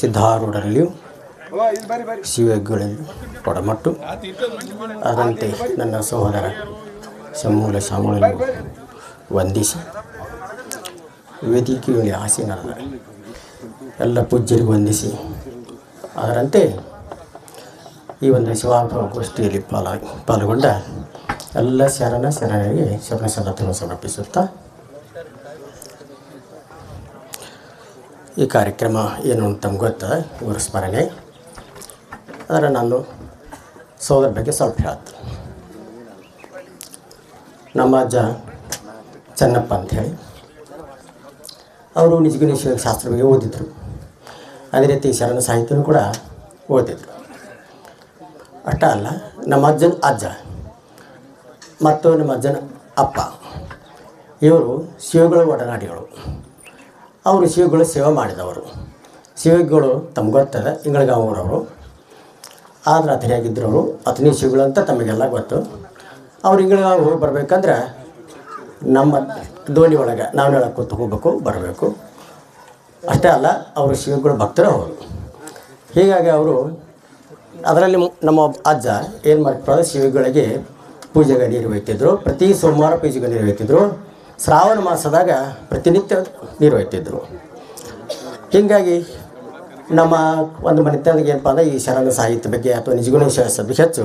ಸಿದ್ಧಾರೂಢರಲ್ಲಿಯೂ ಶಿವಯೋಗಿಗಳಲ್ಲಿಯೂ ಒಡಮಟ್ಟು ಅದರಂತೆ ನನ್ನ ಸಹೋದರ ಸಮೂಲ ಶಾಮೂಲನ್ನು ವಂದಿಸಿ ವೇದಿಕೆಯಲ್ಲಿ ಆಸೀನರಾದ ಎಲ್ಲ ಪೂಜ್ಯರಿಗೂ ವಂದಿಸಿ ಅದರಂತೆ ಈ ಒಂದು ಶಿವಾಗೋಷ್ಠಿಯಲ್ಲಿ ಪಾಲ್ಗೊಂಡ ಎಲ್ಲ ಶರಣರಿಗೆ ಶರಣ ಶರಣತೆಯನ್ನು ಸಮರ್ಪಿಸುತ್ತಾ ಈ ಕಾರ್ಯಕ್ರಮ ಏನು ಅಂತ ತಮ್ಗೆ ಗೊತ್ತದ ಇವರು ಸ್ಮರಣೆ ಆದರೆ ನಾನು ಸೋದರ ಬಗ್ಗೆ ಸ್ವಲ್ಪ ಹೇಳ್ತೀನಿ. ನಮ್ಮ ಅಜ್ಜ ಚೆನ್ನಪ್ಪ ಅಂಥೇಳಿ ಅವರು ನಿಜಗುಣ ಶಾಸ್ತ್ರ ಬಗ್ಗೆ ಓದಿದ್ರು. ಅದೇ ರೀತಿ ಶರಣ ಸಾಹಿತ್ಯನೂ ಕೂಡ ಓದಿದ್ರು. ಅಷ್ಟ ಅಲ್ಲ, ನಮ್ಮ ಅಜ್ಜನ ಅಜ್ಜ ಮತ್ತು ನಮ್ಮ ಅಜ್ಜನ ಅಪ್ಪ ಇವರು ಶಿವಗಳ ಒಡನಾಡಿಗಳು. ಅವರು ಶಿವಗಳು ಸೇವೆ ಮಾಡಿದವರು. ಶಿವಗಳು ತಮ್ಗೆ ಗೊತ್ತದ ಇಂಗಳಗಾವೂರವರು. ಆದ್ರೆ ಅತನಿಯಾಗಿದ್ದರು ಅವರು. ಅತನಿ ಶಿವಗಳು ಅಂತ ತಮಗೆಲ್ಲ ಗೊತ್ತು. ಅವ್ರು ಇಂಗಳಗಾವ್ ಹೋಗಿ ಬರ್ಬೇಕಂದ್ರೆ ನಮ್ಮ ದೋಣಿ ಒಳಗೆ ನಾವು ಹೇಳಕ್ಕೆ ಕೂತು ಹೋಗ್ಬೇಕು ಬರಬೇಕು. ಅಷ್ಟೇ ಅಲ್ಲ, ಅವರು ಶಿವಗಳು ಭಕ್ತರು ಅವರು. ಹೀಗಾಗಿ ಅವರು ಅದರಲ್ಲಿ ನಮ್ಮ ಅಜ್ಜ ಏನು ಮಾಡ್ತಾರೆ, ಶಿವಗಳಿಗೆ ಪೂಜೆಗೆ ನೀರು ಒಯ್ತಿದ್ರು. ಪ್ರತಿ ಸೋಮವಾರ ಪೂಜೆಗೆ ನೀರು ಒಯ್ತಿದ್ರು. ಶ್ರಾವಣ ಮಾಸದಾಗ ಪ್ರತಿನಿತ್ಯ ನೀರು ಒಯ್ತಿದ್ರು. ಹೀಗಾಗಿ ನಮ್ಮ ಒಂದು ಮನೆತನದಾಗ ಏನಪ್ಪ ಅಂದರೆ ಈ ಶರಣ ಸಾಹಿತ್ಯ ಬಗ್ಗೆ ಅಥವಾ ನಿಜಗುಣ ಶಾಸ್ತ್ರದ ಹೆಚ್ಚು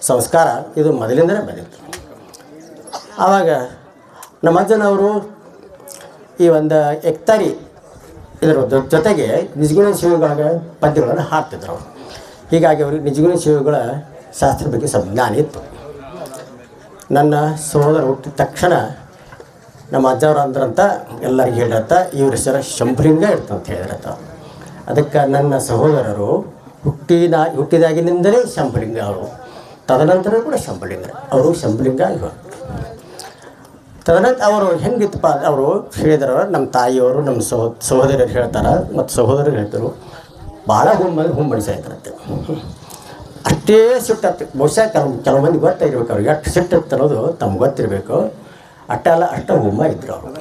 ಸಂಸ್ಕಾರ ಇದು ಮೊದಲಿಂದಲೇ ಬಂದಿತ್ತು. ಆವಾಗ ನಮ್ಮ ಅಜ್ಜನವರು ಈ ಒಂದು ಎಕ್ತಾರಿ ಇದರ ಜೊತೆಗೆ ನಿಜಗುಣ ಶಿವಗಳ ಪದ್ಯಗಳನ್ನು ಹಾಡ್ತಿದ್ರು ಅವರು. ಹೀಗಾಗಿ ಅವ್ರಿಗೆ ನಿಜಗುಣ ಶಿವಗಳ ಶಾಸ್ತ್ರದ ಬಗ್ಗೆ ಸ್ವಲ್ಪ ಜ್ಞಾನ ಇತ್ತು. ನನ್ನ ಸಹೋದರ ಹುಟ್ಟಿದ ತಕ್ಷಣ ನಮ್ಮ ಅಜ್ಜವ್ರು ಅಂದ್ರಂತ ಎಲ್ಲರಿಗೆ ಹೇಳಿರತ್ತ ಇವ್ರ ಹೆಸರು ಶಂಭುಲಿಂಗ ಇರ್ತಂತ ಹೇಳಿರತ್ತ. ಅದಕ್ಕೆ ನನ್ನ ಸಹೋದರರು ಹುಟ್ಟಿದಾಗಿನಿಂದಲೇ ಶಂಭುಲಿಂಗ ಅವರು. ತದನಂತರ ಕೂಡ ಶಂಭುಲಿಂಗ ಅವರು ಶಂಭುಲಿಂಗ ಇವರು. ತದನಂತರ ಅವರು ಹೆಂಗಿತ್ತಪ್ಪ ಅವರು ಹೇಳಿದ್ರು, ನಮ್ಮ ತಾಯಿಯವರು ನಮ್ಮ ಸಹೋದರರು ಹೇಳ್ತಾರೆ ಮತ್ತು ಸಹೋದರರು ಹೇಳ್ತಾರೆ, ಭಾಳ ಹೂ ಮನುಷ್ಯಂತೆ. ಅಷ್ಟೇ ಸಿಟ್ಟು. ಬಹುಶಃ ಕೆಲವು ಮಂದಿ ಗೊತ್ತಾಗಿರ್ಬೇಕು ಅವ್ರಿಗೆ ಎಷ್ಟು ಸಿಟ್ಟಿತ್ತು ಅನ್ನೋದು ತಮ್ಗೆ ಗೊತ್ತಿರಬೇಕು. ಅಷ್ಟೇ ಅಲ್ಲ, ಅಷ್ಟ ಹುಮ್ಮ ಇದ್ದರು ಅವರು.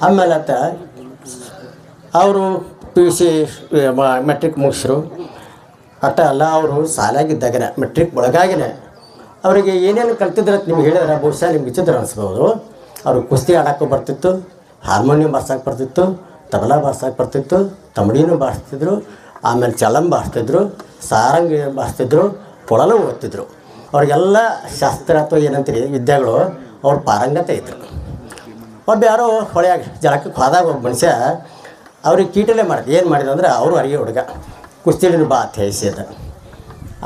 ಆಮೇಲೆ ಅವರು PUC ಮೆಟ್ರಿಕ್ ಮುಗಿಸ್ರು. ಅಷ್ಟೇ ಅಲ್ಲ, ಅವರು ಸಾಲಾಗಿದ್ದಾಗನೇ ಮೆಟ್ರಿಕ್ ಒಳಗಾಗಿನೇ ಅವರಿಗೆ ಏನೇನು ಕಲ್ತಿದ್ರೆ ನಿಮ್ಗೆ ಹೇಳಿದ್ರೆ ಬಹುಶಃ ನಿಮ್ಗೆ ವಿಚಿತ್ರ ಅನಿಸ್ಬೋದು. ಅವರು ಕುಸ್ತಿ ಆಡೋಕ್ಕೂ ಬರ್ತಿತ್ತು, ಹಾರ್ಮೋನಿಯಂ ಬಾರ್ಸೋಕೆ ಬರ್ತಿತ್ತು, ತಬಲಾ ಬಾರ್ಸೋಕೆ ಬರ್ತಿತ್ತು, ತಮಡಿನೂ ಬಾರಿಸ್ತಿದ್ರು, ಆಮೇಲೆ ಚಲಂ ಬಾರಿಸ್ತಿದ್ರು, ಸಾರಂಗಿ ಬಾರಿಸ್ತಿದ್ರು, ಕೊಳಲು ಓದ್ತಿದ್ರು. ಅವ್ರಿಗೆಲ್ಲ ಶಾಸ್ತ್ರ ಅಥವಾ ಏನಂತೀರಿ ವಿದ್ಯೆಗಳು ಅವ್ರ ಪಾರಂಗತೆ ಇದ್ದರು. ಒಬ್ಬ ಯಾರೋ ಹೊಳೆಯಾಗ ಜಳಕ್ಕೆ ಹೋದಾಗ ಒಬ್ಬ ಮನುಷ್ಯ ಅವ್ರಿಗೆ ಕೀಟಲೆ ಮಾಡಿದೆ. ಏನು ಮಾಡಿದ ಅಂದ್ರೆ ಅವರು ಅರಿಗೆ ಹುಡುಗ ಕುಸ್ತಿಲಿನ ಬಾ ಅಂತ ಹೇಳಿಸಿದ.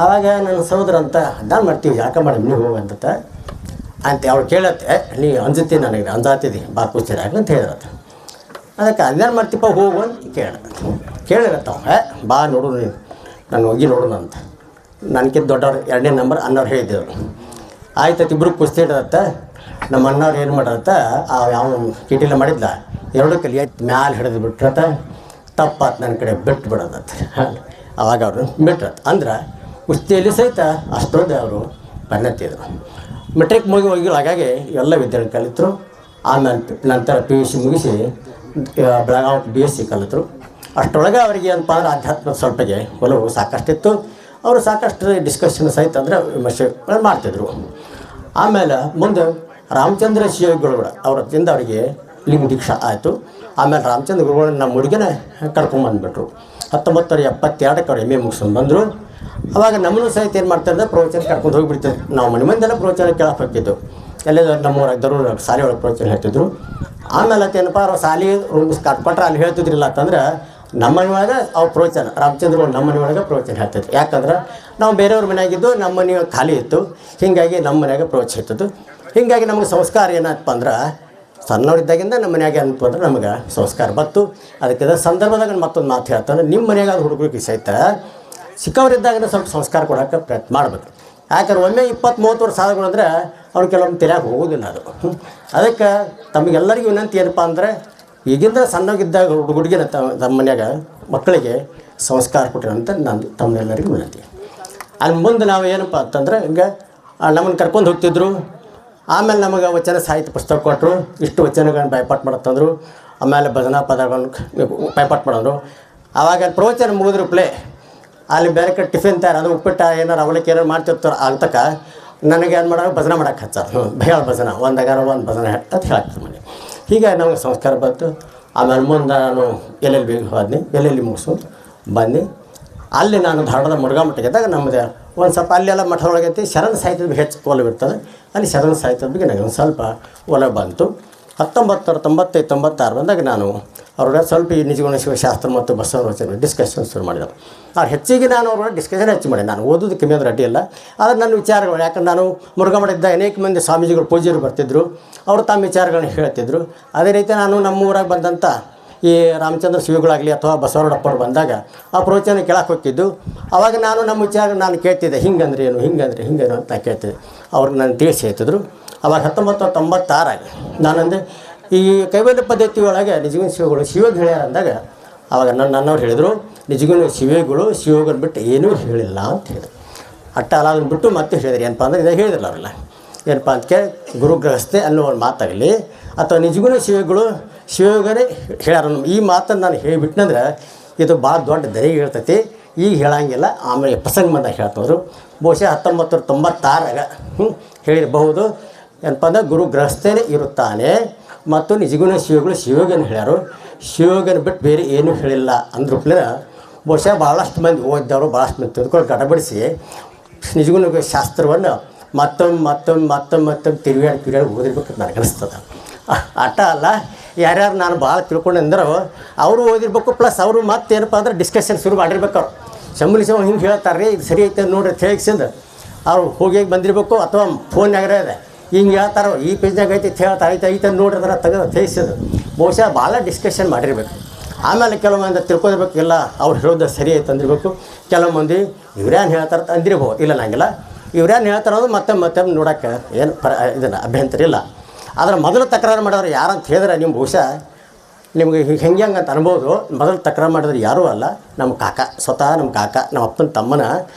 ಆವಾಗ ನನ್ನ ಸಹೋದರ ಅಂತ ನಾನು ಮಾಡ್ತೀವಿ ಯಾಕೆ ಮಾಡಿ ನೀವು ಹೋಗಂತ ಅವ್ರು ಕೇಳತ್ತೆ, ನೀ ಅಂಜುತ್ತಿ ನನಗೆ ಅಂಜಾತಿದ್ದಿ ಬಾ ಕುಸ್ತಿದಾಗ ಅಂತ ಹೇಳಿರತ್ತ. ಅದಕ್ಕೆ ಅದೇನು ಮಾಡ್ತೀಪ್ಪ ಹೋಗು ಅಂತ ಕೇಳಿರತ್ತವ. ಬಾ ನೋಡು ನೀನು ನಾನು ಹೋಗಿ ನೋಡೋಣ ಅಂತ. ನನಗಿಂತ ದೊಡ್ಡವ್ರು 2ನೇ ನಂಬರ್ ಅನ್ನೋರು ಹೇಳಿದ್ದೆವು. ಆಯ್ತು, ಇಬ್ಬರು ಕುಸ್ತಿ ಇಡತ್ತ. ನಮ್ಮ ಅಣ್ಣವ್ರು ಏನು ಮಾಡತ್ತ, ಯಾವ ಕೀಟಿಲ್ಲ ಮಾಡಿದ್ದ 2 ಕಲಿ ಎತ್ತು ಮ್ಯಾಲೆ ಹಿಡಿದು ಬಿಟ್ರತ್ತ. ತಪ್ಪಾತ್ ನನ್ನ ಕಡೆ ಬಿಟ್ಟು ಬಿಡೋದತ್ತ. ಆವಾಗ ಅವರು ಬಿಟ್ರತ್ತ. ಅಂದ್ರೆ ಕುಸ್ತಿಯಲ್ಲಿ ಸಹಿತ ಅಷ್ಟೊಂದು ಅವರು ಪರಿಣತಿದ್ರು. ಮೆಟ್ರಿಕ್ ಹೋಗಿಲ್ಲ. ಹಾಗಾಗಿ ಎಲ್ಲ ವಿದ್ಯೆಗಳನ್ನು ಕಲಿತರು. ಆಮೇಲೆ ನಂತರ PUC ಮುಗಿಸಿ ಬೆಳಗಾವಿ BSc ಕಲಿತರು. ಅಷ್ಟರೊಳಗೆ ಅವರಿಗೆ ಏನಪ್ಪ ಅಂದ್ರೆ ಆಧ್ಯಾತ್ಮ ಸ್ವಲ್ಪಗೆ ಒಲವು ಸಾಕಷ್ಟಿತ್ತು. ಅವರು ಸಾಕಷ್ಟು ಡಿಸ್ಕಷನ್ ಸಹಿತ ಅಂದರೆ ವಿಮರ್ಶೆ ಮಾಡ್ತಿದ್ರು. ಆಮೇಲೆ ಮುಂದೆ ರಾಮಚಂದ್ರ ಶಿವಗಳು ಕೂಡ ಅವರಿಂದ ಅವರಿಗೆ ಲಿಂಗ ದೀಕ್ಷಾ ಆಯಿತು. ಆಮೇಲೆ ರಾಮಚಂದ್ರ ಗುರುಗಳು ನಮ್ಮ ಹುಡುಗಿನ ಕರ್ಕೊಂಬಂದುಬಿಟ್ರು. 1972 ಅವ್ರು MA ಮುಗಿಸ್ಕೊಂಡು ಬಂದರು. ಅವಾಗ ನಮ್ಮನ್ನು ಸಹಿತ ಏನು ಮಾಡ್ತಾಯಿದ್ದೆ, ಪ್ರವಚನ ಕರ್ಕೊಂಡು ಹೋಗಿಬಿಡ್ತಿದ್ರು. ನಾವು ಮನೆ ಪ್ರವಚನ ಕೇಳಕ್ಕೆ ಹೋಗ್ತಿದ್ದು. ಎಲ್ಲೇದು ನಮ್ಮೂರಾಗಿದ್ದರು ಶಾಲೆ ಒಳಗೆ ಪ್ರವಚನ ಹೇಳ್ತಿದ್ರು. ಆಮೇಲೆ ಏನಪ್ಪ ಅವ್ರು ಶಾಲೆ ರೂಮ್ಸ್ ಕಟ್ಕೊಟ್ರೆ ಅಲ್ಲಿ ಹೇಳ್ತಿದ್ರಿಲ್ಲ ಅಂತಂದ್ರೆ ನಮ್ಮ ಮನೆ ಒಳಗೆ ಅವ್ರು ಪ್ರವಚನ ರಾಮಚಂದ್ರಗಳು ನಮ್ಮ ಮನೆ ಒಳಗೆ ಪ್ರವಚನ ಹೇಳ್ತಿದ್ರು. ಯಾಕಂದ್ರೆ ನಾವು ಬೇರೆಯವ್ರ ಮನೆಯಾಗಿದ್ದು ನಮ್ಮ ಮನೆ ಖಾಲಿ ಇತ್ತು. ಹೀಗಾಗಿ ನಮ್ಮ ಮನೆಯಾಗೆ ಪ್ರವಚನ ಇರ್ತದ್ದು. ಹೀಗಾಗಿ ನಮಗೆ ಸಂಸ್ಕಾರ ಏನಾಯ್ತಪ್ಪ ಅಂದ್ರೆ ಸಣ್ಣವರಿದ್ದಾಗಿಂದ ನಮ್ಮ ಮನೆಯಾಗೆ ಏನಪ್ಪ ಅಂದ್ರೆ ನಮಗೆ ಸಂಸ್ಕಾರ ಬಂತು. ಅದಕ್ಕೆ ಸಂದರ್ಭದಾಗ ಮತ್ತೊಂದು ಮಾತು ಹೇಳ್ತಾನೆ, ನಿಮ್ಮ ಮನೆಯಾಗ ಹುಡುಗರಿಗೆ ಸಹಿತ ಸಿಕ್ಕವರಿದ್ದಾಗಲೇ ಸ್ವಲ್ಪ ಸಂಸ್ಕಾರ ಕೊಡೋಕ್ಕೆ ಪ್ರಯತ್ನ ಮಾಡಬೇಕು. ಯಾಕಂದ್ರೆ ಒಮ್ಮೆ 20-30 ವರ್ಷ ಆದಗಳು ಅಂದರೆ ಅವ್ರು ಕೆಲವೊಂದು ತಿಳಿಯಾಗಿ ಹೋಗೋದಿಲ್ಲ ಅದು. ಅದಕ್ಕೆ ತಮಗೆಲ್ಲರಿಗೂ ವಿನಂತಿ ಏನಪ್ಪ ಅಂದರೆ ಈಗಿಂದ ಸಣ್ಣಗಿದ್ದಾಗ ಹುಡುಗಿನ ತಮ್ಮ ಮನ್ಯಾಗ ಮಕ್ಕಳಿಗೆ ಸಂಸ್ಕಾರ ಕೊಟ್ಟಿರಂತ ನಾನು ತಮ್ಮೆಲ್ಲರಿಗೂ ವಿನಂತಿ. ಅಲ್ಲಿ ಮುಂದೆ ನಾವು ಏನಪ್ಪ ಅಂತಂದ್ರೆ ಹಿಂಗೆ ನಮ್ಮನ್ನು ಕರ್ಕೊಂಡು ಹೋಗ್ತಿದ್ರು. ಆಮೇಲೆ ನಮಗೆ ವಚನ ಸಾಹಿತ್ಯ ಪುಸ್ತಕ ಕೊಟ್ಟರು. ಇಷ್ಟು ವಚನಗಳನ್ನ ಬಾಯ್ಪಾಠ ಮಾಡತ್ತಂದರು. ಆಮೇಲೆ ಭಜನಾ ಪದಗಳನ್ನು ಪೈಪಾಟ್ ಮಾಡೋರು. ಆವಾಗ ಪ್ರವಚನ ಮುಗಿದ್ರು ಪ್ಲೇ ಅಲ್ಲಿ ಬೇರೆ ಕಡೆ ಟಿಫಿನ್ ತಯಾರು ಅದು ಉಪ್ಪಿಟ್ಟು ಏನಾರು ಅವಲಕ್ಕಿ ಏನಾರು ಮಾಡ್ತಿರ್ತಾರೆ ಆಗ್ತಕ್ಕ ನನಗೆ ಏನು ಮಾಡೋದು ಭಜನೆ ಮಾಡಕ್ಕೆ ಹಚ್ಚಾರ ಹೇಳ ಭಜನ ಒಂದಾಗಾರ ಒಂದು ಭಜನೆ ಅಂತ ಹೇಳ್ತಾರೆ ಮನೆ. ಹೀಗೆ ನಮಗೆ ಸಂಸ್ಕಾರ ಬಂತು. ಆಮೇಲೆ ಮುಂದೆ ನಾನು ಎಲ್ಲೆಲ್ಲಿ ಹೋದ್ನಿ, ಎಲ್ಲೆಲ್ಲಿ ಮುಗಿಸು ಬಂದು ಅಲ್ಲಿ ನಾನು ಧಾರವಾಡದ ಮುರುಘಾ ಮಠಕ್ಕೆ ಇದ್ದಾಗ ನಮ್ಮದು ಒಂದು ಸ್ವಲ್ಪ ಅಲ್ಲೆಲ್ಲ ಮಠದೊಳಗೈತಿ ಶರಣ ಸಾಹಿತ್ಯದ ಹೆಚ್ಚು ಒಲವು ಇರ್ತದೆ. ಅಲ್ಲಿ ಶರಣ ಸಾಹಿತ್ಯದ ಬಗ್ಗೆ ನನಗೆ ಒಂದು ಸ್ವಲ್ಪ ಒಲವು ಬಂತು. 1995-96 ಬಂದಾಗ ನಾನು ಅವ್ರಿಗೆ ಸ್ವಲ್ಪ ಈ ನಿಜಗುಣ ಶಿವಶಾಸ್ತ್ರ ಮತ್ತು ಬಸವನ ಡಿಸ್ಕಷನ್ ಶುರು ಮಾಡಿದರು. ಅವ್ರು ಹೆಚ್ಚಿಗೆ ನಾನು ಅವ್ರ ಡಿಸ್ಕಷನ್ ಹೆಚ್ಚು ಮಾಡಿ ನಾನು ಓದೋದು ಕಮ್ಮಿ ಅಂದ್ರೆ ಅಡ್ಡಿ ಇಲ್ಲ. ಆದರೆ ನನ್ನ ವಿಚಾರಗಳು ಯಾಕಂದ್ರೆ ನಾನು ಮುರುಘಾ ಮಠದ ಅನೇಕ ಮಂದಿ ಸ್ವಾಮೀಜಿಗಳು ಪೂಜ್ಯರು ಬರ್ತಿದ್ದರು, ಅವರು ತಮ್ಮ ವಿಚಾರಗಳನ್ನ ಹೇಳ್ತಿದ್ರು. ಅದೇ ರೀತಿ ನಾನು ನಮ್ಮ ಊರಾಗ ಬಂದಂಥ ಈ ರಾಮಚಂದ್ರ ಶಿವಗಳಾಗಲಿ ಅಥವಾ ಬಸವಣ್ಣಪ್ಪರು ಬಂದಾಗ ಆ ಪ್ರವಚನ ಕೇಳಕ್ಕೆ ಹೋಗ್ತಿದ್ದು. ಆವಾಗ ನಾನು ನಮ್ಮ ವಿಚಾರ ನಾನು ಕೇಳ್ತಿದ್ದೆ, ಹಿಂಗಂದ್ರೆ ಏನು ಹಿಂಗೇನು ಅಂತ ಕೇಳ್ತಿದ್ದೆ. ಅವ್ರಿಗೆ ನಾನು ತಿಳಿಸಿ ಹೇಳ್ತಿದ್ರು. ಅವಾಗ 1996 ನಾನಂದರೆ ಈ ಕೈವಲ್ಯ ಪದ್ಧತಿ ಒಳಗೆ ನಿಜಗುಣ ಶಿವಗಳು ಶಿವಗೆ ಹೇಳ್ಯಾರ ಅಂದಾಗ ಆವಾಗ ನನ್ನವ್ರು ಹೇಳಿದರು, ನಿಜಗುಣ ಶಿವಗಳು ಬಿಟ್ಟು ಏನೂ ಹೇಳಿಲ್ಲ ಅಂತ ಹೇಳಿದ್ರು. ಅಟ್ಟ ಅಲ್ಲ ಅದನ್ನು ಬಿಟ್ಟು ಮತ್ತೆ ಹೇಳಿದ್ರು. ಏನಪ್ಪ ಅಂದರೆ ಇದಾಗ ಹೇಳಿದ್ರಲ್ಲ ಅವರೆಲ್ಲ ಏನಪ್ಪ ಅದಕ್ಕೆ ಗುರುಗೃಹಸ್ಥೆ ಅನ್ನೋ ಒಂದು ಮಾತಾಗಲಿ ಅಥವಾ ನಿಜಗುಣ ಶಿವಗನೇ ಹೇಳ್ಯಾರ ಈ ಮಾತನ್ನು ನಾನು ಹೇಳಿಬಿಟ್ನಂದ್ರೆ ಇದು ಭಾಳ ದೊಡ್ಡ ದಯ ಹೇಳ್ತೈತಿ. ಈಗ ಹೇಳಂಗಿಲ್ಲ, ಆಮೇಲೆ ಪ್ರಸಂಗ ಬಂದಾಗ ಹೇಳ್ತಂದ್ರು. ಬಹುಶಃ 1996 ಹೇಳಿರಬಹುದು. ಏನಪ್ಪ ಅಂದ್ರೆ ಗುರು ಗೃಹಸ್ಥನೇ ಇರುತ್ತಾನೆ ಮತ್ತು ನಿಜಗುಣ ಶಿವಗನ ಹೇಳ್ಯಾರು, ಶಿವಗನ ಬಿಟ್ಟು ಬೇರೆ ಏನೂ ಹೇಳಿಲ್ಲ ಅಂದ್ರು ಪ್ಲೇನ ಬಹುಶಃ ಭಾಳಷ್ಟು ಮಂದಿ ಓದಿದವರು ಭಾಳಷ್ಟು ಮಂದಿ ತಿಳ್ಕೊಂಡು ಗಡಬಡಿಸಿ ನಿಜಗುಣ ಶಾಸ್ತ್ರವನ್ನು ಮತ್ತೊಮ್ಮೆ ತಿರುಗಾಡಿ ಓದಿರ್ಬೇಕು ನನಗೆ ಅನಿಸ್ತದೆ. ಆಟ ಅಲ್ಲ, ಯಾರ್ಯಾರು ನಾನು ಭಾಳ ತಿಳ್ಕೊಂಡು ಅಂದ್ರೆ ಅವರು ಓದಿರ್ಬೇಕು, ಪ್ಲಸ್ ಅವರು ಮತ್ತೇನಪ್ಪ ಅಂದ್ರೆ ಡಿಸ್ಕಷನ್ ಶುರು ಮಾಡಿರ್ಬೇಕು. ಅವ್ರು ಶಂಬಲಿಸೋ ಹಿಂಗೆ ಹೇಳ್ತಾರೆ ರೀ, ಇದು ಸರಿ ಐತೆ ನೋಡ್ರಿ ತಿಳಿಸಿಂದ ಅವ್ರು ಹೋಗಿ ಬಂದಿರಬೇಕು ಅಥವಾ ಫೋನ್ಯಾಗ ಇದೆ ಹಿಂಗೆ ಹೇಳ್ತಾರೋ ಈ ಪೇಜ್ನಾಗ ಐತಿ ಹೇಳ್ತಾರೆ ಐತೆ ನೋಡ್ರಿ ಅದರ ತೆಗೆದು ತಿಳಿಸಿದ್ರು. ಬಹುಶಃ ಭಾಳ ಡಿಸ್ಕಷನ್ ಮಾಡಿರ್ಬೇಕು. ಆಮೇಲೆ ಕೆಲವು ಮಂದಿ ತಿಳ್ಕೊಳ್ಬೇಕು, ಇಲ್ಲ ಅವ್ರು ಹೇಳೋದು ಸರಿ ಐತೆ ಅಂದಿರ್ಬೇಕು. ಕೆಲವು ಮಂದಿ ಇವ್ರೇನು ಹೇಳ್ತಾರೆ ಅಂದಿರ್ಬೋದು, ಇಲ್ಲ ನಂಗಿಲ್ಲ ಇವ್ರೇನು ಹೇಳ್ತಾರೋದು ಮತ್ತೆ ನೋಡೋಕ್ಕೆ ಏನು ಇದನ್ನು ಅಭ್ಯಂತರ ಇಲ್ಲ. ಆದರೆ ಮೊದಲು ತಕರಾರು ಮಾಡೋರು ಯಾರಂತ ಹೇಳಿದ್ರೆ ನೀವು ಬಹುಶಃ ನಿಮ್ಗೆ ಹೆಂಗೆ ಅಂತ ಅನ್ಬೋದು. ಮೊದಲು ತಕರಾರು ಮಾಡಿದ್ರೆ ಯಾರೂ ಅಲ್ಲ, ನಮ್ಮ ಕಾಕ, ಸ್ವತಃ ನಮ್ಮ ಕಾಕ, ನಮ್ಮ ಅಪ್ಪನ ತಮ್ಮನ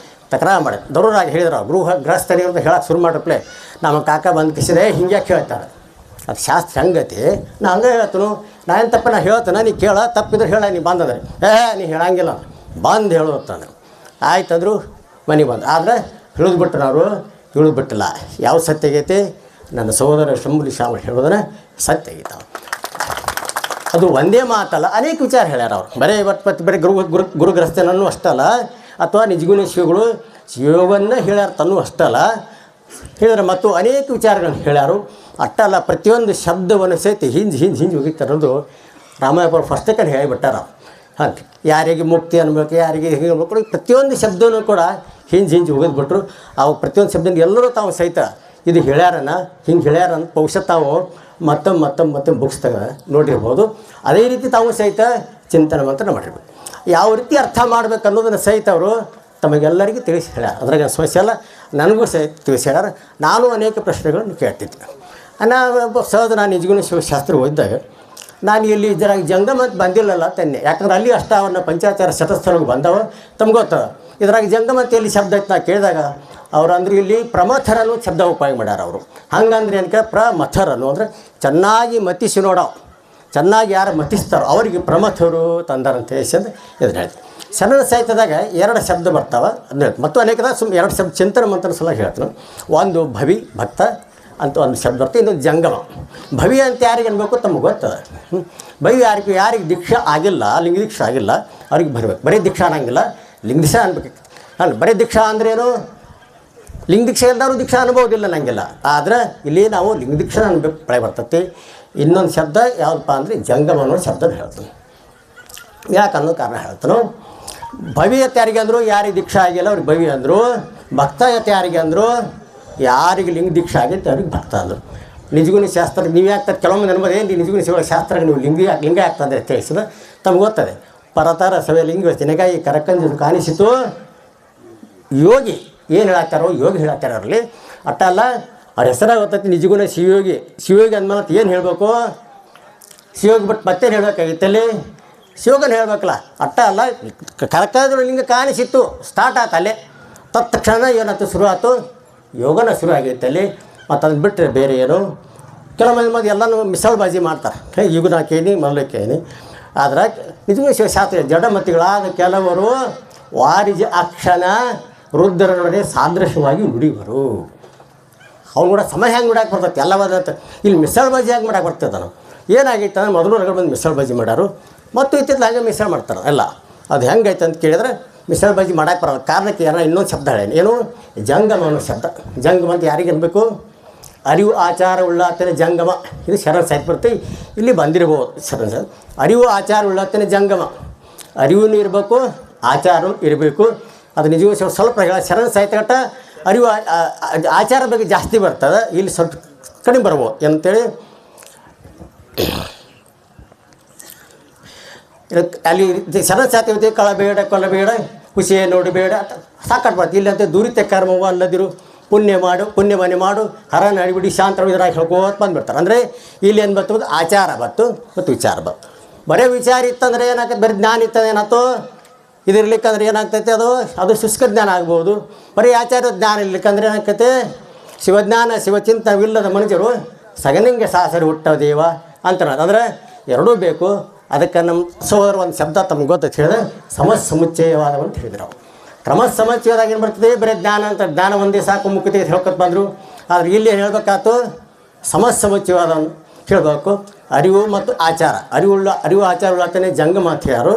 ತಕರಾರು ಮಾಡಿ ದೊಡ್ಡರಾಗಿ ಹೇಳಿದ್ರು. ಗೃಹಸ್ಥರಿ ಅಂತ ಹೇಳಕ್ಕೆ ಶುರು ಮಾಡ್ರಪ್ಲೆ ನಮ್ಮ ಕಾಕ ಬಂದು ಕಿಸಿದೆ ಹಿಂಗೆ ಹೇಳ್ತಾರೆ. ಅದು ಶಾಸ್ತ್ರ ಹಂಗತಿ, ನಾ ಹಂಗೆ ಹೇಳ್ತನು, ನಾ ಏನು ತಪ್ಪ ನಾ ಹೇಳ್ತಾನೆ, ನೀ ಕೇಳ ತಪ್ಪಿದ್ರೆ ಹೇಳ, ನೀ ಬಂದಂದ್ರೆ ನೀ ಹೇಳಂಗಿಲ್ಲ ಬಂದು ಹೇಳೋತ್ತಾನೆ. ಆಯ್ತಂದ್ರು ಮನೆಗೆ ಬಂದು. ಆದರೆ ಹೇಳಿದ್ಬಿಟ್ರು ಅವರು ಹೇಳಿದ್ಬಿಟ್ಟಿಲ್ಲ. ಯಾವ ಸತ್ಯ ಆಗೈತಿ? ನನ್ನ ಸಹೋದರ ಶಂಭುಲಿ ಶ್ಯಾಮರು ಹೇಳೋದನ್ನ ಸತ್ಯ ಆಗೈತೆ. ಅದು ಒಂದೇ ಮಾತಲ್ಲ, ಅನೇಕ ವಿಚಾರ ಹೇಳ್ಯಾರ ಅವ್ರು. ಬರೀ ಗುರುಗ್ರಸ್ತನೂ ಅಷ್ಟಲ್ಲ, ಅಥವಾ ನಿಜಗುಣ ಶಿವವನ್ನು ಹೇಳ್ಯಾರ ತನ್ನೂ ಅಷ್ಟಲ್ಲ ಹೇಳಿದ್ರೆ ಮತ್ತು ಅನೇಕ ವಿಚಾರಗಳನ್ನು ಹೇಳ್ಯಾರು. ಅಷ್ಟಲ್ಲ, ಪ್ರತಿಯೊಂದು ಶಬ್ದವನ್ನು ಸಹಿತ ಹಿಂಜಿ ಹೋಗಿತ್ತು ಅನ್ನೋದು ರಾಮಾಯಣ ಫಸ್ಟಕ್ಕೆ ಹೇಳಿಬಿಟ್ಟಾರ. ಹಾಂ, ಯಾರಿಗೆ ಮುಕ್ತಿ ಅನ್ಬೇಕು, ಯಾರಿಗೆ ಹೇಗೆ ಅನ್ಬೇಕು, ಪ್ರತಿಯೊಂದು ಶಬ್ದವೂ ಕೂಡ ಹಿಂಜಿ ಹೋಗಿದ್ಬಿಟ್ರು. ಅವು ಪ್ರತಿಯೊಂದು ಶಬ್ದ ಎಲ್ಲರೂ ತಾವು ಸಹಿತ ಇದು ಹೇಳ್ಯಾರನ ಹಿಂಗೆ ಹೇಳ್ಯಾರ ಅಂತ ಬಹುಶಃ ತಾವು ಮತ್ತೊಮ್ಮೆ ಬುಕ್ಸ್ ನೋಡಿರ್ಬೋದು. ಅದೇ ರೀತಿ ತಾವು ಸಹಿತ ಚಿಂತನೆ ಮಂಥನ ಮಾಡಿರ್ಬೇಕು. ಯಾವ ರೀತಿ ಅರ್ಥ ಮಾಡ್ಬೇಕು ಅನ್ನೋದನ್ನು ಸಹಿತ ಅವರು ತಮಗೆಲ್ಲರಿಗೂ ತಿಳಿಸಿ ಹೇಳ್ಯಾರ. ಅದ್ರಾಗ ಸಮಸ್ಯೆ ಅಲ್ಲ, ನನಗೂ ಸಹಿತ ತಿಳಿಸಿ ಹೇಳ್ಯಾರ. ನಾನು ಅನೇಕ ಪ್ರಶ್ನೆಗಳನ್ನು ಕೇಳ್ತಿದ್ದೆ. ಸಹಜ ನಾನು ನಿಜಗುಣ ಶಿವಶಾಸ್ತ್ರ ಓದಿದಾಗ ನಾನು ಇಲ್ಲಿ ಇದ್ರಾಗ ಜಂಗಮ ಅಂತ ಬಂದಿಲ್ಲಲ್ಲ ತನ್ನೆ, ಯಾಕಂದ್ರೆ ಅಲ್ಲಿ ಅಷ್ಟ ಅವನ್ನ ಪಂಚಾಚಾರ ಶತಸ್ಥಳಕ್ಕೆ ಬಂದವ ತಮ್ಗೆ ಗೊತ್ತದ. ಇದ್ರಾಗ ಜಂಗಮ ಅಂತ ಎಲ್ಲಿ ಶಬ್ದ ಐತೆ ನಾ ಕೇಳಿದಾಗ ಅವ್ರು ಅಂದ್ರೆ ಇಲ್ಲಿ ಪ್ರಮಥರನ್ನು ಶಬ್ದ ಉಪಯೋಗ ಮಾಡ್ಯಾರ ಅವರು. ಹಂಗಂದ್ರೆ ಏನಕ್ಕೆ ಪ್ರಮಥರನ್ನು ಅಂದರೆ ಚೆನ್ನಾಗಿ ಮತಿಸಿ ನೋಡೋ, ಚೆನ್ನಾಗಿ ಯಾರು ಮತಿಸ್ತಾರೋ ಅವರಿಗೆ ಪ್ರಮಥರು ತಂದಾರಂತ ಹೇಳಿ ಇದನ್ನ ಹೇಳ್ತೀವಿ. ಶರಣ ಸಾಹಿತ್ಯದಾಗ 2 ಶಬ್ದ ಬರ್ತಾವೆ ಅದನ್ನ ಹೇಳ್ತೀನಿ. ಮತ್ತು ಅನೇಕದಾಗ 2 ಶಬ್ದ ಚಿಂತನೆ ಮಂಥನ ಸಲ ಹೇಳ್ತೀನಿ. ಒಂದು ಭವಿ ಭಕ್ತ ಅಂತ ಒಂದು ಶಬ್ದ ಬರ್ತದೆ, ಇನ್ನೊಂದು ಜಂಗಮ. ಭವಿ ಅಂತ ಯಾರಿಗೆ ಅನ್ಬೇಕು ತಮಗೆ ಗೊತ್ತದ. ಭವಿ ಯಾರಿಗೆ ದೀಕ್ಷಾ ಆಗಿಲ್ಲ, ಲಿಂಗ ದೀಕ್ಷಾ ಆಗಿಲ್ಲ ಅವ್ರಿಗೆ ಬರಬೇಕು. ಬರೀ ದೀಕ್ಷಾ ಅನ್ನಂಗಿಲ್ಲ, ಲಿಂಗ ದೀಕ್ಷಾ ಅನ್ಬೇಕು. ಬರೀ ದೀಕ್ಷಾ ಅಂದ್ರೇನು, ಲಿಂಗ ದೀಕ್ಷೆ ಎಲ್ಲರೂ ದೀಕ್ಷಾ ಅನ್ಬೋದಿಲ್ಲ ನಂಗಿಲ್ಲ. ಆದರೆ ಇಲ್ಲಿ ನಾವು ಲಿಂಗ ದೀಕ್ಷಾ ಅನ್ಬೇಕು ಬೆಳೆ ಬರ್ತೈತಿ. ಇನ್ನೊಂದು ಶಬ್ದ ಯಾವುದಪ್ಪ ಅಂದರೆ ಜಂಗಮ ಅನ್ನೋ ಶಬ್ದ ಹೇಳ್ತೀನಿ. ಯಾಕನ್ನೋ ಕಾರಣ ಹೇಳ್ತಾನು. ಭವಿಯತ್ ಯಾರಿಗೆ ಅಂದರು, ಯಾರಿಗೆ ದೀಕ್ಷಾ ಆಗಿಲ್ಲ ಅವ್ರಿಗೆ ಭವಿ ಅಂದರು. ಭಕ್ತಯತ್ ಯಾರಿಗೆ ಅಂದರು, ಯಾರಿಗೆ ಲಿಂಗ ದೀಕ್ಷಾ ಆಗೈತೆ ಅವ್ರಿಗೆ ಭಕ್ತ ಅಂದರು. ನಿಜಗುಣ ಶಾಸ್ತ್ರ ನೀವು ಯಾಕೆ ಕೆಲವೊಮ್ಮೆ ಅನ್ಬೋದು, ಏನು ನಿಜಗುಣ ಶಿವ ಶಾಸ್ತ್ರ ನೀವು ಲಿಂಗ ಆಗ್ತಂದರೆ ತಿಳಿಸಿದ ತಮ್ಗೆ ಗೊತ್ತದೆ. ಪರತರ ಸವೆ ಲಿಂಗ ತಿನಗಾಯಿ ಕರಕಂಜು ಕಾಣಿಸಿತು. ಯೋಗಿ ಏನು ಹೇಳಾಕ್ತಾರೋ ಯೋಗಿ ಹೇಳಾಕ್ತಾರ ಅವರಲ್ಲಿ ಅಟ್ಟ ಅಲ್ಲ, ಅವ್ರ ಹೆಸರಾಗ ಗೊತ್ತೈತಿ ನಿಜಗುಣ ಶಿವಯೋಗಿ ಅಂದ್ಮೇಲೆ ಏನು ಹೇಳಬೇಕು, ಶಿವಯೋಗಿ ಬಿಟ್ಟು ಮತ್ತೇನು ಹೇಳಬೇಕಾಗಿತ್ತಲ್ಲಿ, ಶಿವಗನ ಹೇಳಬೇಕಲ್ಲ. ಅಟ್ಟ ಅಲ್ಲ, ಕರಕಂಜು ಲಿಂಗ ಕಾಣಿಸಿತ್ತು ಸ್ಟಾರ್ಟ್ ಆಯ್ತು ಅಲ್ಲೇ. ತಕ್ಷಣ ಏನಾಯ್ತು ಶುರು ಆಯ್ತು, ಯೋಗನ ಶುರು ಆಗೈತೆ ಅಲ್ಲಿ. ಮತ್ತು ಅದನ್ನು ಬಿಟ್ಟರೆ ಬೇರೆ ಏನು ಕೆಲವೊಂದು ಮಂದಿ ಎಲ್ಲನೂ ಮಿಸಲ್ ಬಾಜಿ ಮಾಡ್ತಾರೆ. ಈಗ ನಾ ಕೇಳಿ ಮೊದಲು ಕೇಳಿ. ಆದ್ರೆ ನಿಜವೂ ಶಿವಶಾಸ್ತ್ರ ಜಡಮತಿಗಳಾದ ಕೆಲವರು ವಾರಿಜ ಅಕ್ಷಣ ರುದ್ರನೊಡನೆ ಸಾದೃಶ್ಯವಾಗಿ ನುಡಿವರು. ಅವ್ನು ಕೂಡ ಸಮಯ ಹೆಂಗೆ ಮಾಡಕ್ಕೆ ಬರ್ತೈತೆ ಎಲ್ಲವಾದ ಇಲ್ಲಿ ಮಿಸಲ್ ಬಾಜಿ ಹೆಂಗೆ ಮಾಡಕ್ಕೆ ಬರ್ತೈತೆ ನಾವು ಏನಾಗೈತೆ ಅಂದ್ರೆ ಮೊದಲು ರಗಡ ಬಂದು ಮಿಸಲ್ ಬಾಜಿ ಮಾಡ್ಯಾರು ಮತ್ತು ಇತ್ತಿದ್ದು ಹಾಗೆ ಮಿಸಲ್ ಮಾಡ್ತಾರೆ ಎಲ್ಲ. ಅದು ಹೆಂಗೈತೆ ಅಂತ ಕೇಳಿದ್ರೆ ಮಿಸಲ್ ಬಾಜಿ ಮಾಡಕ್ಕೆ ಬರೋಲ್ಲ. ಕಾರಣಕ್ಕೆ ಏನೋ ಇನ್ನೊಂದು ಶಬ್ದ ಹೇಳೇನು ಏನು ಜಂಗಮ ಅನ್ನೋ ಶಬ್ದ. ಜಂಗಮ ಅಂತ ಯಾರಿಗೆ ಅನ್ಬೇಕು? ಅರಿವು ಆಚಾರ ಉಳ್ಳಾತನೇ ಜಂಗಮ. ಇದು ಶರಣ ಸಾಹಿತ್ಯ ಬರುತ್ತೆ, ಇಲ್ಲಿ ಬಂದಿರ್ಬೋದು ಶರಣ ಸಾಹಿತ್ಯ. ಅರಿವು ಆಚಾರ ಉಳ್ಳಾತನೇ ಜಂಗಮ. ಅರಿವು ಇರಬೇಕು, ಆಚಾರ ಇರಬೇಕು. ಅದು ನಿಜವೂ ಸ್ವಲ್ಪ ಶರಣ ಸಾಹಿತ್ಯ ಗಟ್ಟ ಅರಿವು ಆಚಾರ ಬಗ್ಗೆ ಜಾಸ್ತಿ ಬರ್ತದೆ, ಇಲ್ಲಿ ಸ್ವಲ್ಪ ಕಡಿಮೆ ಬರ್ಬೋದು ಅಂತೇಳಿ ಅಲ್ಲಿ ಶರಣ ಸಾಹಿತ್ಯ ಕಳಬೇಡ ಕೊಲ್ಲಬೇಡ ಖುಷಿಯೇ ನೋಡಬೇಡ ಸಾಕಾಟ್ ಬರ್ತದೆ. ಇಲ್ಲಿ ಅಂತ ದುರಿತ ಕರ್ಮವ ಅಲ್ಲದಿರು ಪುಣ್ಯ ಮಾಡು ಪುಣ್ಯ ಮನೆ ಮಾಡು ಹರ ನಡಿಬಿಡಿ ಶಾಂತ ಇದ್ರಾಗ ಹೇಳ್ಕೋತ ಬಂದುಬಿಡ್ತಾರೆ. ಅಂದರೆ ಇಲ್ಲಿ ಏನು ಬರ್ತದೆ ಆಚಾರ ಬತ್ತು ಮತ್ತು ವಿಚಾರ ಬತ್ತು. ಬರೀ ವಿಚಾರ ಇತ್ತಂದರೆ ಏನಾಗ್ತದೆ, ಬರೀ ಜ್ಞಾನ ಇತ್ತಂದ್ರೆ ಏನಾಯ್ತು ಇದಿರ್ಲಿಕ್ಕಂದ್ರೆ ಏನಾಗ್ತೈತೆ ಅದು ಶುಷ್ಕ ಜ್ಞಾನ ಆಗ್ಬೋದು. ಬರೀ ಆಚಾರ ಜ್ಞಾನ ಇರ್ಲಿಕ್ಕಂದ್ರೆ ಏನಾಗ್ತೈತೆ ಶಿವಜ್ಞಾನ ಶಿವಚಿಂತನವಿಲ್ಲದ ಮನುಷ್ಯರು ಸಗನಿಂಗೆ ಸಾಸರಿ ಹುಟ್ಟವ ದೇವ ಅಂತ. ಅಂದರೆ ಎರಡೂ ಬೇಕು. ಅದಕ್ಕೆ ನಮ್ಮ ಸೋದರ ಒಂದು ಶಬ್ದ ತಮ್ಗೆ ಗೊತ್ತೈತೆ ಹೇಳಿದ್ರೆ ಸಮಸ್ಸಮುಚ್ಚಯವಾದವು ಅಂತ ಹೇಳಿದ್ರು. ನಾವು ಕ್ರಮ ಸಮುಚ್ಚಯದಾಗ ಏನು ಬರ್ತದೆ, ಬರೀ ಜ್ಞಾನ ಅಂತ ಜ್ಞಾನ ಒಂದೇ ಸಾಕು ಮುಕ್ತಿ ಹೇಳ್ಕೊತ ಬಂದರು. ಆದರೆ ಇಲ್ಲಿ ಏನು ಹೇಳ್ಬೇಕಾಯ್ತು ಸಮಸ್ಸಮುಚ್ಚಯವಾದವನ್ನು ಹೇಳಬೇಕು. ಅರಿವು ಮತ್ತು ಆಚಾರ ಅರಿವು ಆಚಾರ ಉಳ್ಳಾತನೇ ಜಂಗಮ ಅಂತ ಹೇಳ್ಯಾರು.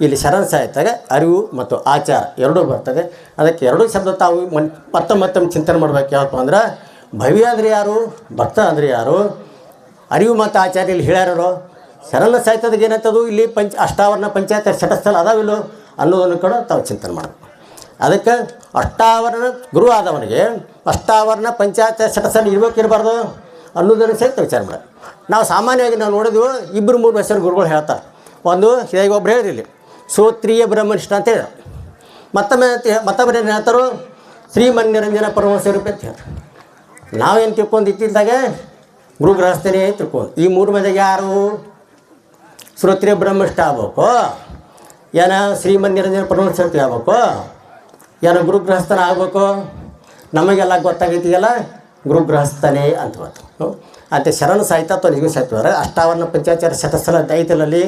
ಇಲ್ಲಿ ಶರಣ ಸಾಹಿತ್ಯಾಗ ಅರಿವು ಮತ್ತು ಆಚಾರ ಎರಡೂ ಬರ್ತದೆ. ಅದಕ್ಕೆ ಎರಡೂ ಶಬ್ದ ತಾವು ಮತ್ತೊಮ್ಮೆ ಚಿಂತನೆ ಮಾಡ್ಬೇಕು. ಯಾವಪ್ಪ ಅಂದ್ರೆ ಭವ್ಯ ಅಂದರೆ ಯಾರು, ಭಕ್ತ ಅಂದರೆ ಯಾರು, ಅರಿವು ಮತ್ತು ಆಚಾರ ಇಲ್ಲಿ ಹೇಳ್ಯಾರೋ. ಶರಣ ಸಾಹಿತ್ಯದಾಗ ಏನಂತದು ಇಲ್ಲಿ ಅಷ್ಟಾವರಣ ಪಂಚಾಯತ್ ಶಟಸ್ಥಲ ಅದಾವಿಲ್ಲೋ ಅನ್ನೋದನ್ನು ಕೂಡ ತಾವು ಚಿಂತನೆ ಮಾಡಬೇಕು. ಅದಕ್ಕೆ ಅಷ್ಟಾವರಣ ಗುರು ಆದವನಿಗೆ ಅಷ್ಟಾವರಣ ಪಂಚಾಯತ್ ಶಟಸ್ಥಲ ಇರಬಾರ್ದು ಅನ್ನೋದನ್ನು ಸಹಿತ ವಿಚಾರ ಮಾಡಿ. ನಾವು ಸಾಮಾನ್ಯವಾಗಿ ನಾವು ನೋಡಿದ್ವು 2-3 ಹೆಸರು ಗುರುಗಳು ಹೇಳ್ತಾರೆ. ಒಂದು ಈಗ ಒಬ್ರು ಹೇಳಿರಿ ಶ್ರೋತ್ರಿಯ ಬ್ರಹ್ಮನಿಷ್ಠ ಅಂತ ಹೇಳಿ, ಮತ್ತೊಬ್ಬರು ಏನು ಹೇಳ್ತಾರೋ ಶ್ರೀಮನ್ನಿರಂಜನ ಪರಮಸ್ವರೂಪ ಅಂತ ಹೇಳ್ತಾರೆ. ನಾವೇನು ತಿಳ್ಕೊಂಡು ಇತ್ತಿದ್ದಾಗ ಗುರು ಗೃಹಸ್ಥನೇ ತಿಳ್ಕೊಂಡು ಈ 3 ಮಂದಿಗೆ ಯಾರು ಶ್ರೋತ್ರಿಯ ಬ್ರಹ್ಮನಿಷ್ಠ ಆಗ್ಬೇಕು, ಏನೋ ಶ್ರೀಮನ್ನಿರಂಜನ ಪರಮಸ್ವರೂಪ ಆಗ್ಬೇಕು, ಏನೋ ಗುರು ಗೃಹಸ್ಥನ ಆಗ್ಬೇಕು. ನಮಗೆಲ್ಲ ಗೊತ್ತಾಗೈತಿಗೆಲ್ಲ ಗುರು ಗೃಹಸ್ಥನೇ ಅಂತ ಗೊತ್ತು. ಅಂತ ಶರಣ ಸಾಹಿತ್ಯ ಅಥವಾ ನಿಜಗುಣ ಸಾಹಿತ್ಯ ಅಷ್ಟಾವರಣ ಪಂಚಾಚಾರ ಶತಸ್ಥಲ ಐತಲಲ್ಲಿ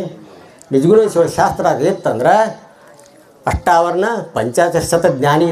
ನಿಜಗುಣ ಶಿವಶಾಸ್ತ್ರ ಅದು ಇತ್ತಂದ್ರೆ ಅಷ್ಟಾವರಣ ಪಂಚಾಚಾರ ಶತ ಜ್ಞಾನಿ